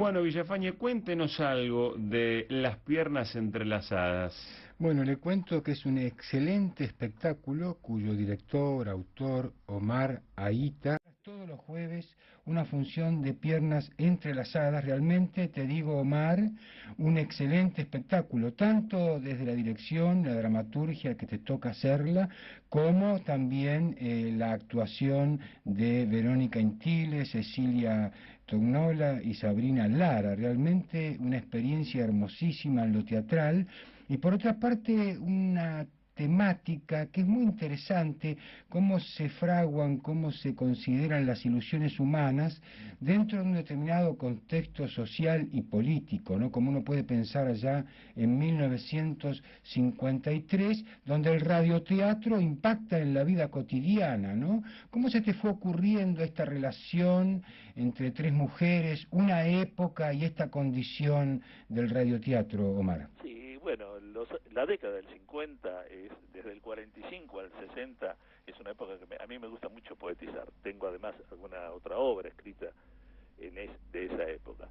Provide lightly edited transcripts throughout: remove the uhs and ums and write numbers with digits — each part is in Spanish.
Bueno, Villafañe, cuéntenos algo de Las piernas entrelazadas. Bueno, le cuento que es un excelente espectáculo cuyo director, autor, Omar Aita, todos los jueves una función de piernas entrelazadas. Realmente, te digo, Omar, un excelente espectáculo, tanto desde la dirección, la dramaturgia que te toca hacerla, como también la actuación de Verónica Intile, Cecilia Tognola y Sabrina Lara. Realmente una experiencia hermosísima en lo teatral. Y por otra parte, una temática que es muy interesante, cómo se fraguan, cómo se consideran las ilusiones humanas dentro de un determinado contexto social y político, ¿no? Como uno puede pensar allá en 1953, donde el radioteatro impacta en la vida cotidiana, ¿no? ¿Cómo se te fue ocurriendo esta relación entre tres mujeres, una época y esta condición del radioteatro, Omar? Sí, bueno, la década del 50, desde el 45 al 60, es una época que a mí me gusta mucho poetizar. Tengo además alguna otra obra escrita de esa época.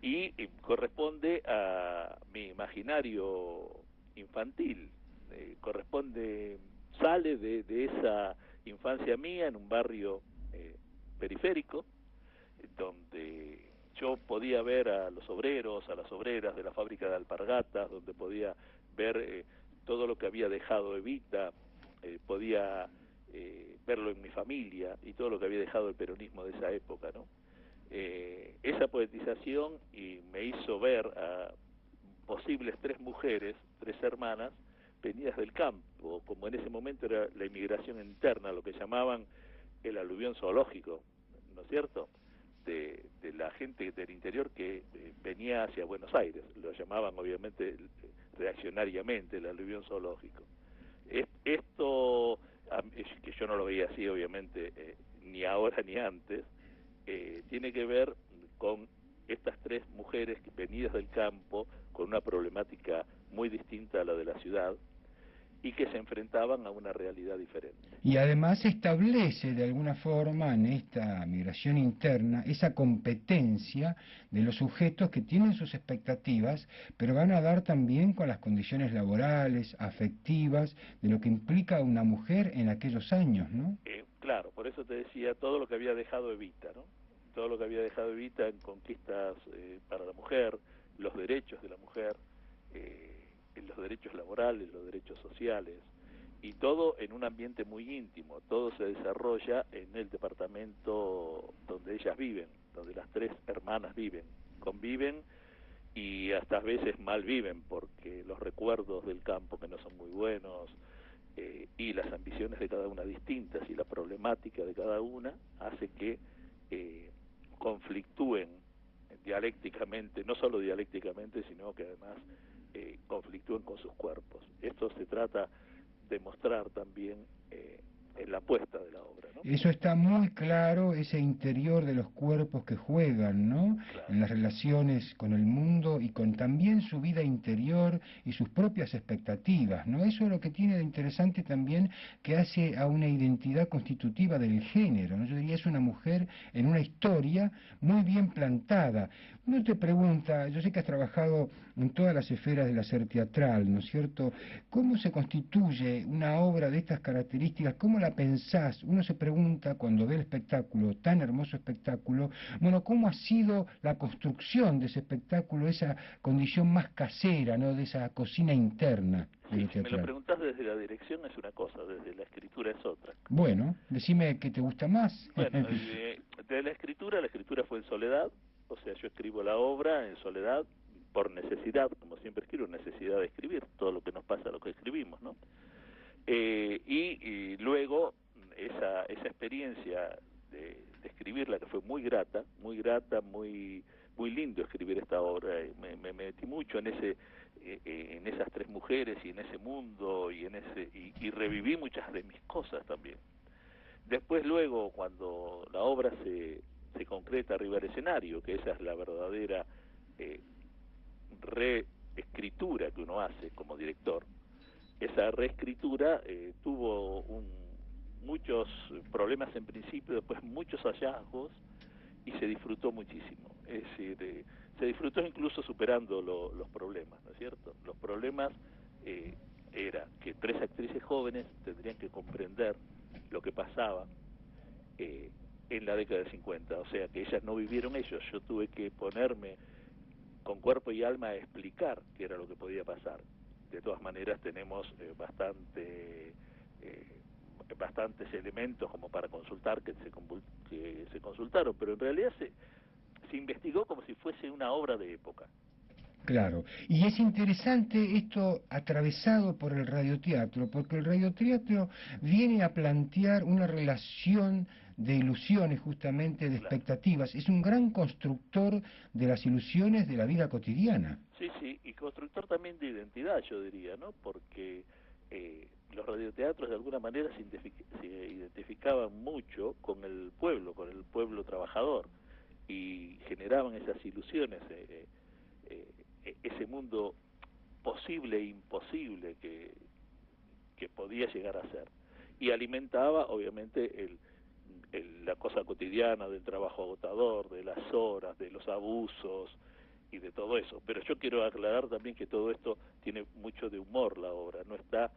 Y corresponde a mi imaginario infantil, sale de esa infancia mía en un barrio periférico, donde yo podía ver a los obreros, a las obreras de la fábrica de alpargatas, donde podía ver todo lo que había dejado Evita, podía verlo en mi familia y todo lo que había dejado el peronismo de esa época, ¿no? Esa poetización me hizo ver a posibles tres mujeres, tres hermanas, venidas del campo, como en ese momento era la inmigración interna, lo que llamaban el aluvión zoológico, ¿no es cierto?, de la gente del interior que venía hacia Buenos Aires. Lo llamaban obviamente reaccionariamente el aluvión zoológico. Esto, que yo no lo veía así obviamente, ni ahora ni antes, tiene que ver con estas tres mujeres venidas del campo con una problemática muy distinta a la de la ciudad, y que se enfrentaban a una realidad diferente. Y además establece de alguna forma en esta migración interna esa competencia de los sujetos que tienen sus expectativas, pero van a dar también con las condiciones laborales, afectivas, de lo que implica una mujer en aquellos años, ¿no? Claro, por eso te decía todo lo que había dejado Evita, ¿no? Todo lo que había dejado Evita en conquistas para la mujer, los derechos de la mujer, los derechos laborales, los derechos sociales, y todo en un ambiente muy íntimo. Todo se desarrolla en el departamento donde ellas viven, donde las tres hermanas conviven y hasta a veces mal viven, porque los recuerdos del campo que no son muy buenos, y las ambiciones de cada una distintas y la problemática de cada una hace que conflictúen dialécticamente, no solo dialécticamente, sino que además conflictúen con sus cuerpos. Esto se trata de mostrar también en la puesta de la obra, ¿no? Eso está muy claro, ese interior de los cuerpos que juegan, ¿no? Claro. En las relaciones con el mundo y con también su vida interior y sus propias expectativas, ¿no? Eso es lo que tiene de interesante también, que hace a una identidad constitutiva del género, ¿no? Yo diría, es una mujer en una historia muy bien plantada. Uno te pregunta, yo sé que has trabajado en todas las esferas del hacer teatral, ¿no es cierto? ¿Cómo se constituye una obra de estas características? ¿Cómo la pensás? Uno se pregunta cuando ve el espectáculo, tan hermoso espectáculo, bueno, ¿cómo ha sido la construcción de ese espectáculo, esa condición más casera, ¿no?, de esa cocina interna de lo Sí, si me lo teatral? preguntás desde la dirección es una cosa, desde la escritura es otra. Bueno, decime qué te gusta más. Bueno, de la escritura fue en soledad, o sea, yo escribo la obra en soledad, por necesidad, como siempre escribo, necesidad de escribir, todo lo que nos pasa, lo que escribimos, ¿no? Y luego esa experiencia de escribirla, que fue muy grata, muy lindo escribir esta obra. Me metí mucho en esas tres mujeres y en ese mundo y reviví muchas de mis cosas también. Después luego, cuando la obra se concreta arriba del escenario, que esa es la verdadera reescritura que uno hace como director, esa reescritura tuvo muchos problemas en principio, después muchos hallazgos, y se disfrutó muchísimo. Es decir, se disfrutó incluso superando los problemas, ¿no es cierto? Los problemas era que 3 actrices jóvenes tendrían que comprender lo que pasaba en la década de 50, o sea que ellas no vivieron ellos, yo tuve que ponerme con cuerpo y alma a explicar qué era lo que podía pasar. De todas maneras tenemos bastantes elementos como para consultar que se consultaron, pero en realidad se investigó como si fuese una obra de época. Claro, y es interesante esto atravesado por el radioteatro, porque el radioteatro viene a plantear una relación de ilusiones, justamente de expectativas. Es un gran constructor de las ilusiones de la vida cotidiana. Sí, sí, y constructor también de identidad, yo diría, ¿no? Porque los radioteatros de alguna manera se identificaban mucho con el pueblo trabajador, y generaban esas ilusiones, ese mundo posible e imposible que podía llegar a ser, y alimentaba obviamente la cosa cotidiana del trabajo agotador, de las horas, de los abusos y de todo eso. Pero yo quiero aclarar también que todo esto tiene mucho de humor, la obra no está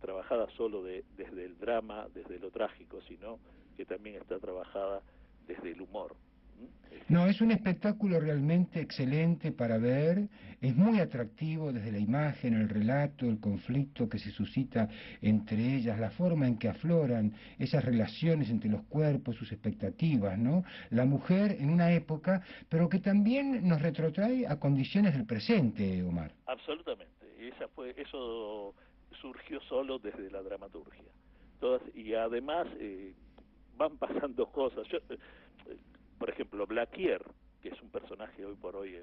trabajada solo desde el drama, desde lo trágico, sino que también está trabajada desde el humor. No, es un espectáculo realmente excelente para ver, es muy atractivo desde la imagen, el relato, el conflicto que se suscita entre ellas, la forma en que afloran esas relaciones entre los cuerpos, sus expectativas, ¿no? La mujer en una época, pero que también nos retrotrae a condiciones del presente, Omar. Absolutamente, eso surgió solo desde la dramaturgia. Y además van pasando cosas. Por ejemplo, Blaquier, que es un personaje hoy por hoy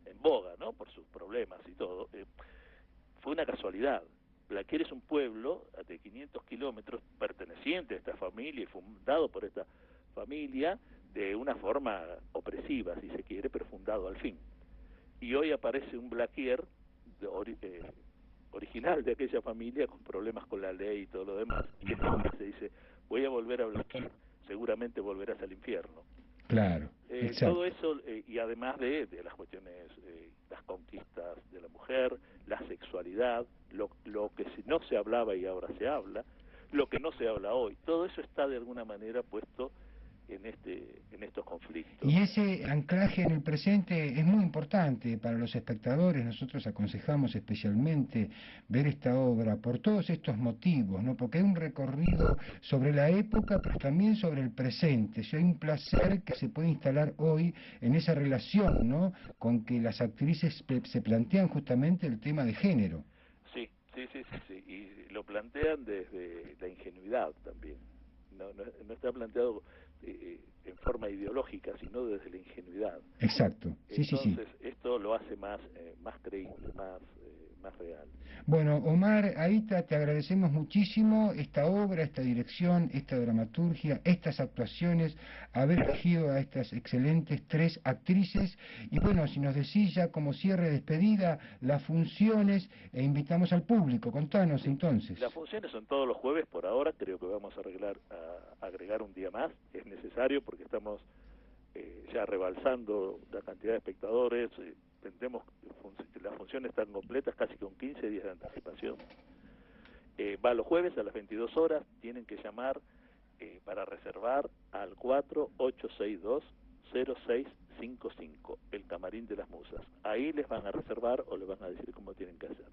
en boga, ¿no? Por sus problemas y todo, fue una casualidad. Blaquier es un pueblo de 500 kilómetros perteneciente a esta familia y fundado por esta familia de una forma opresiva, si se quiere, pero fundado al fin. Y hoy aparece un Blaquier original de aquella familia con problemas con la ley y todo lo demás, y entonces se dice, voy a volver a Blaquier, seguramente volverás al infierno. Claro, todo eso, y además de las cuestiones, las conquistas de la mujer, la sexualidad, lo que no se hablaba y ahora se habla, lo que no se habla hoy, todo eso está de alguna manera puesto en estos conflictos. Y ese anclaje en el presente es muy importante para los espectadores. Nosotros aconsejamos especialmente ver esta obra por todos estos motivos, ¿no? Porque hay un recorrido sobre la época, pero también sobre el presente. Hay un placer que se puede instalar hoy en esa relación, ¿no? Con que las actrices se plantean justamente el tema de género. Sí, y lo plantean desde la ingenuidad también. No está planteado en forma ideológica, sino desde la ingenuidad. Exacto, sí, Entonces, esto lo hace más creíble, más real. Bueno, Omar Aita, te agradecemos muchísimo esta obra, esta dirección, esta dramaturgia, estas actuaciones, haber elegido a estas excelentes 3 actrices. Y bueno, si nos decís ya como cierre, despedida, las funciones, e invitamos al público. Contanos entonces. Las funciones son todos los jueves por ahora, creo que vamos a agregar un día más, es necesario porque estamos ya rebalsando la cantidad de espectadores, las funciones están completas casi con 15 días de anticipación. Va los jueves a las 22 horas, tienen que llamar para reservar al 4862-0655, el Camarín de las Musas. Ahí les van a reservar o les van a decir cómo tienen que hacer.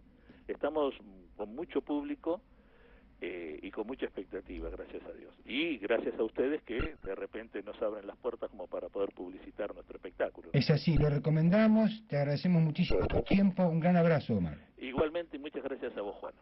Estamos con mucho público y con mucha expectativa, gracias a Dios. Y gracias a ustedes que de repente nos abren las puertas como para poder publicitar nuestro espectáculo. Es así, lo recomendamos, te agradecemos muchísimo tu tiempo, un gran abrazo, Omar. Igualmente, muchas gracias a vos, Juan.